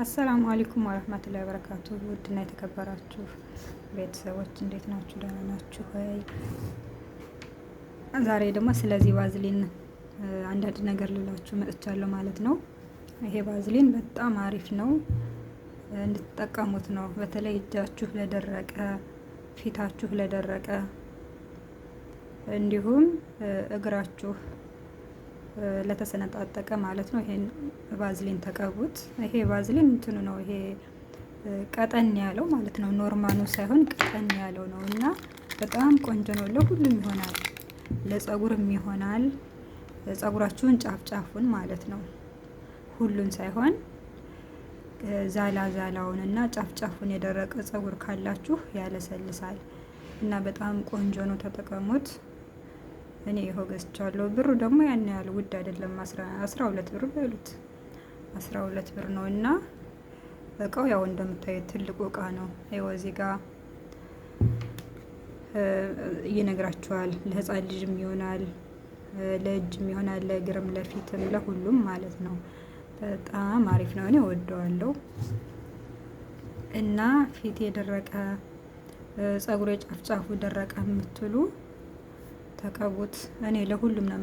አሰላሙ አለይኩም ወረህመቱላሂ ወበረካቱ። ውድና የተከበራችሁ ቤተሰቦች እንዴት ናችሁ? ደህና ናችሁ ወይ? ዛሬ ደግሞ ስለዚህ ቫዝሊን አንዳንድ ነገር ልላችሁ መጥቻለሁ ማለት ነው። ይሄ ቫዝሊን በጣም አሪፍ ነው፣ እንድትጠቀሙት ነው። በተለይ እጃችሁ ለደረቀ፣ ፊታችሁ ለደረቀ እንዲሁም እግራችሁ ለተሰነጣጠቀ ማለት ነው። ይሄን ቫዝሊን ተቀቡት። ይሄ ቫዝሊን እንትኑ ነው፣ ይሄ ቀጠን ያለው ማለት ነው። ኖርማኑ ሳይሆን ቀጠን ያለው ነው እና በጣም ቆንጆ ነው። ለሁሉም ይሆናል፣ ለጸጉርም ይሆናል። ጸጉራችሁን ጫፍ ጫፉን ማለት ነው፣ ሁሉን ሳይሆን ዛላ ዛላውን እና ጫፍ ጫፉን የደረቀ ጸጉር ካላችሁ ያለሰልሳል እና በጣም ቆንጆ ነው። ተጠቀሙት። እኔ ይኸው ገዝቻለሁ። ብሩ ደግሞ ያን ያህል ውድ አይደለም። 12 ብር በሉት፣ 12 ብር ነው እና እቃው ያው እንደምታዩት ትልቁ እቃ ነው። ይኸው እዚህ ጋር ይነግራችኋል። ለህፃን ልጅም ይሆናል፣ ለእጅም ይሆናል፣ ለእግርም፣ ለፊትም፣ ለሁሉም ማለት ነው። በጣም አሪፍ ነው። እኔ ወደዋለሁ እና ፊት የደረቀ ጸጉሬ ጫፍ ጫፉ ደረቀ የምትሉ ተቀቡት። እኔ ለሁሉም ነው